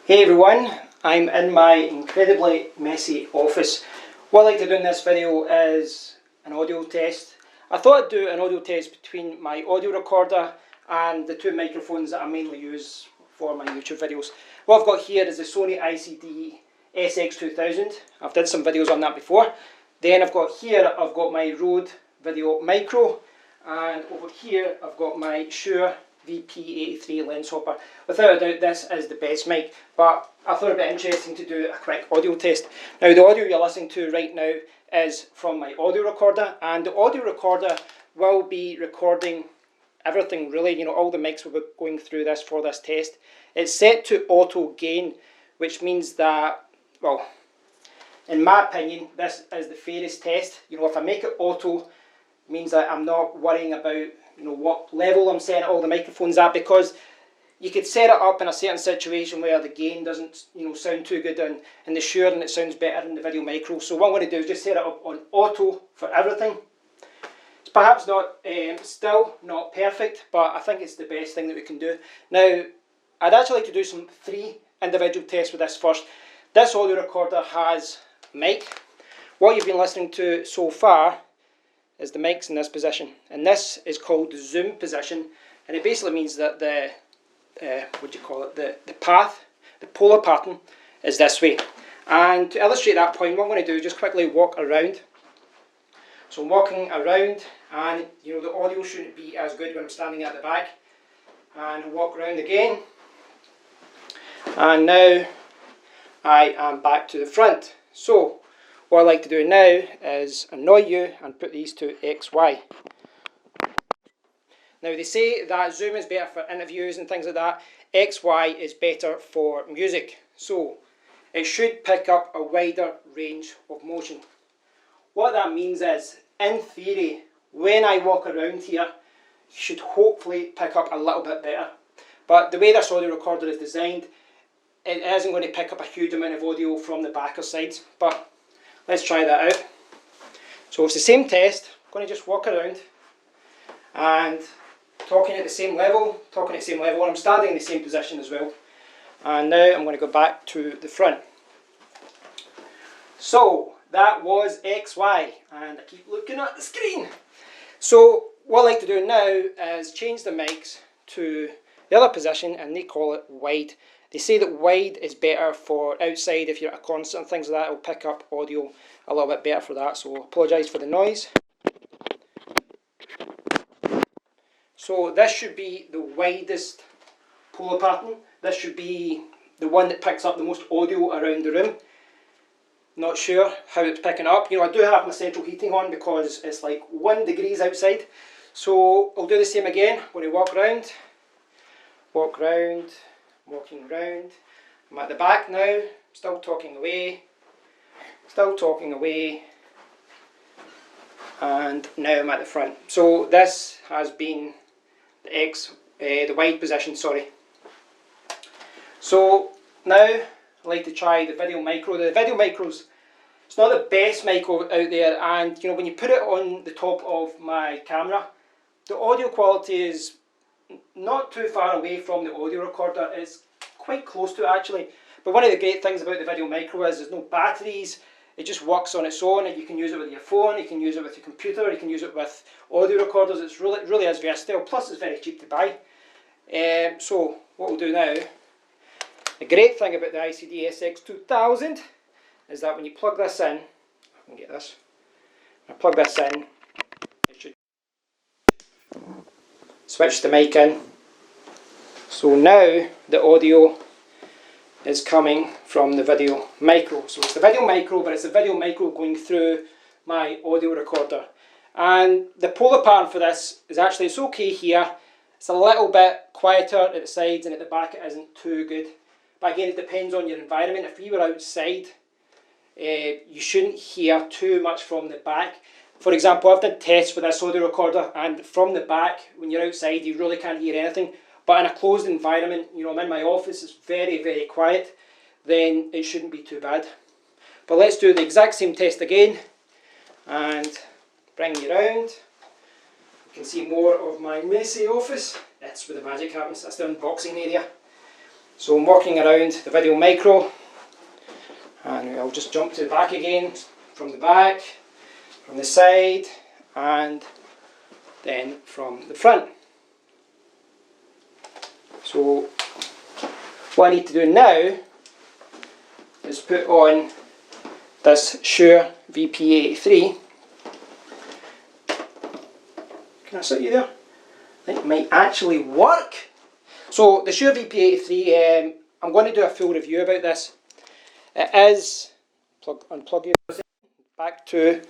Hey everyone, I'm in my incredibly messy office. What I'd like to do in this video is an audio test. I thought I'd do an audio test between my audio recorder and the two microphones that I mainly use for my YouTube videos. What I've got here is the Sony ICD-SX2000. I've did some videos on that before. Then I've got my Rode VideoMicro, and over here I've got my Shure VP83 LensHopper. Without a doubt this is the best mic, but I thought it'd be interesting to do a quick audio test. Now the audio you're listening to right now is from my audio recorder, and the audio recorder will be recording everything really, all the mics will be going through this for this test. It's set to auto gain, which means that, well, in my opinion, this is the fairest test. If I make it auto, it means that I'm not worrying about what level I'm setting all the microphones at, because you could set it up in a certain situation where the gain doesn't sound too good in the Shure and it sounds better in the VideoMicro. So what I'm going to do is just set it up on auto for everything. It's perhaps not still not perfect, but I think it's the best thing that we can do. Now I'd actually like to do three individual tests with this first. This audio recorder has a mic. What you've been listening to so far is the mic's in this position, and this is called the zoom position, and it basically means that the path, the polar pattern is this way. And to illustrate that point, what I'm going to do is just quickly walk around. So I'm walking around, and the audio shouldn't be as good when I'm standing at the back. And walk around again, and now I am back to the front. So what I like to do now is annoy you and put these to XY. Now they say that zoom is better for interviews and things like that. XY is better for music. So it should pick up a wider range of motion. What that means is, in theory, when I walk around here, you should hopefully pick up a little bit better. But the way this audio recorder is designed, it isn't going to pick up a huge amount of audio from the back or sides. But let's try that out. So it's the same test. I'm going to just walk around and talking at the same level, and I'm standing in the same position as well. And now I'm going to go back to the front. So that was XY, and I keep looking at the screen. So what I like to do now is change the mics to the other position, and they call it wide. They say that wide is better for outside. If you're at a concert and things like that, it'll pick up audio a little bit better for that. So I apologise for the noise. So this should be the widest polar pattern. This should be the one that picks up the most audio around the room. Not sure how it's picking up. I do have my central heating on because it's like 1 degree outside. So I'll do the same again. I'm going to walk round, walking round. I'm at the back now, still talking away, and now I'm at the front. So this has been the wide position, sorry. So now I'd like to try the VideoMicro. The VideoMicro's, it's not the best mic out there, and when you put it on the top of my camera, the audio quality is not too far away from the audio recorder. It's quite close to it actually. But one of the great things about the VideoMicro is there's no batteries. It just works on its own, and you can use it with your phone, you can use it with your computer, you can use it with audio recorders. It's really is versatile, plus it's very cheap to buy. So what we'll do now, the great thing about the ICD-SX2000 is that when you plug this in, I can get this, when I plug this in, it should switch the mic in. So now the audio is coming from the VideoMicro. So it's the VideoMicro, but it's the VideoMicro going through my audio recorder. And the polar pattern for this is actually, it's okay here. It's a little bit quieter at the sides, and at the back it isn't too good. But again, it depends on your environment. If you were outside, you shouldn't hear too much from the back. For example, I've done tests with this audio recorder, and from the back, when you're outside, you really can't hear anything. But in a closed environment, I'm in my office, it's very quiet, then it shouldn't be too bad. But let's do the exact same test again, and bring you around. You can see more of my messy office. That's where the magic happens. That's the unboxing area. So I'm working around the VideoMicro, and I'll just jump to the back again, from the back, from the side, and then from the front. So what I need to do now is put on this Shure VP83. Can I sit you there? I think it might actually work. So the Shure VP83, I'm going to do a full review about this. It is, unplug you, back to,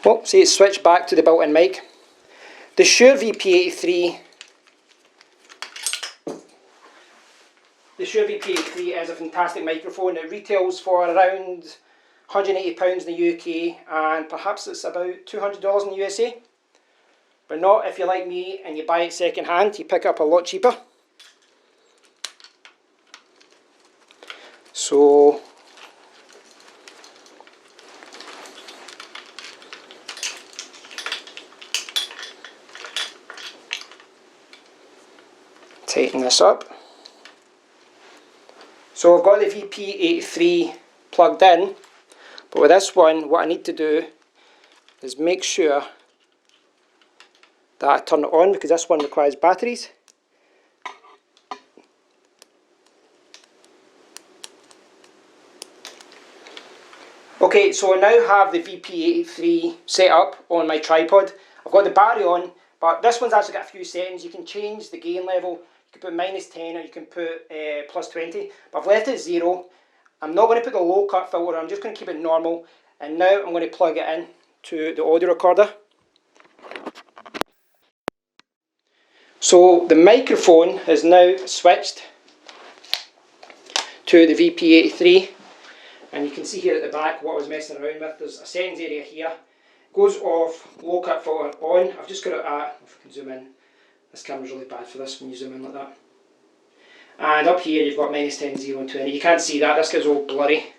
oh, see it's switched back to the built-in mic. The Shure VP83, is a fantastic microphone. It retails for around £180 in the UK, and perhaps it's about $200 in the USA. But not if you're like me and you buy it second hand, you pick it up a lot cheaper. So tighten this up. So I've got the VP83 plugged in, but with this one what I need to do is make sure that I turn it on, because this one requires batteries. Okay, so I now have the VP83 set up on my tripod. I've got the battery on, but this one's actually got a few settings. You can change the gain level. You can put -10 or you can put +20, but I've left it 0. I'm not going to put the low cut filter on, I'm just going to keep it normal. And now I'm going to plug it in to the audio recorder. So the microphone is now switched to the VP83, and you can see here at the back what I was messing around with. There's a settings area here, goes off, low cut filter on. I've just got it at, if I can zoom in, this camera's really bad for this when you zoom in like that. And up here you've got -10, 0 and 20. You can't see that, this gets all blurry.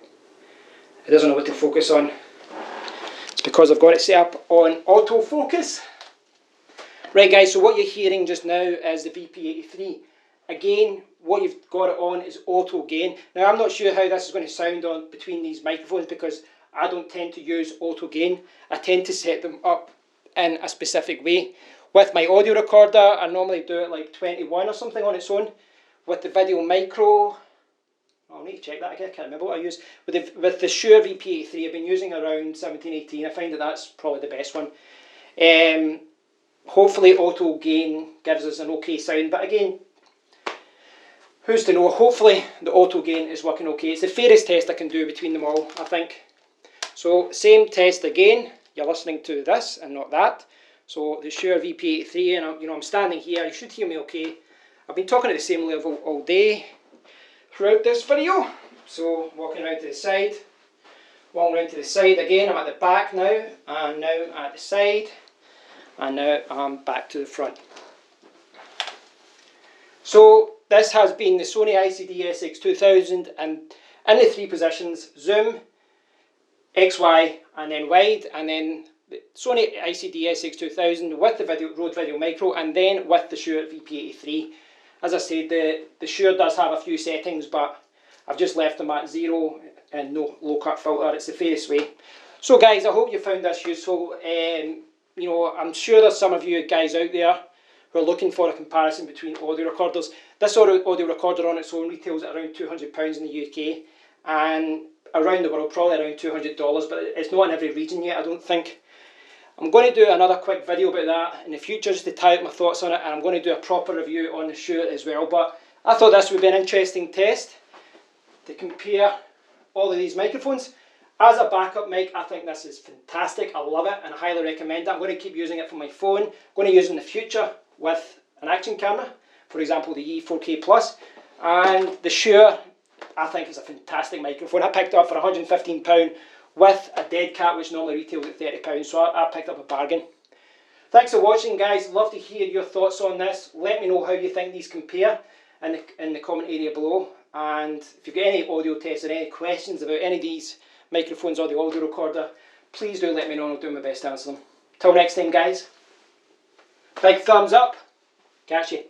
It doesn't know what to focus on. It's because I've got it set up on autofocus. Right guys, so what you're hearing just now is the VP83. Again, what you've got it on is auto gain. Now I'm not sure how this is going to sound on between these microphones, because I don't tend to use auto gain. I tend to set them up in a specific way. With my audio recorder, I normally do it like 21 or something on its own. With the VideoMicro, I'll need to check that again, I can't remember what I use. With the Shure VP83, I've been using around 17, 18. I find that that's probably the best one. Hopefully auto gain gives us an okay sound, but again, who's to know? Hopefully the auto gain is working okay. It's the fairest test I can do between them all, I think. So same test again, you're listening to this and not that. So the Shure VP83, and I'm standing here, you should hear me okay. I've been talking at the same level all day throughout this video. So walking around to the side, walking around to the side again, I'm at the back now, and now at the side, and now I'm back to the front. So this has been the Sony ICD-SX2000, and in the 3 positions, zoom, XY, and then wide, and then the Sony ICD-SX2000 with the Rode VideoMicro, and then with the Shure VP83. As I said, the Shure does have a few settings, but I've just left them at 0 and no low cut filter. It's the fairest way. So guys, I hope you found this useful. I'm sure there's some of you guys out there who are looking for a comparison between audio recorders. This audio recorder on its own retails at around £200 in the UK, and around the world probably around $200, but it's not in every region yet, I don't think. I'm going to do another quick video about that in the future, just to tie up my thoughts on it, and I'm going to do a proper review on the Shure as well. But I thought this would be an interesting test to compare all of these microphones. As a backup mic, I think this is fantastic. I love it and I highly recommend it. I'm going to keep using it for my phone. I'm going to use it in the future with an action camera, for example the E4K Plus. And the Shure, I think, is a fantastic microphone. I picked it up for £115 with a dead cat, which normally retails at £30, so I picked up a bargain. Thanks for watching, guys. Love to hear your thoughts on this. Let me know how you think these compare in the comment area below. And if you've got any audio tests or any questions about any of these microphones or the audio recorder, please do let me know and I'll do my best to answer them. Till next time, guys. Big thumbs up. Catch you.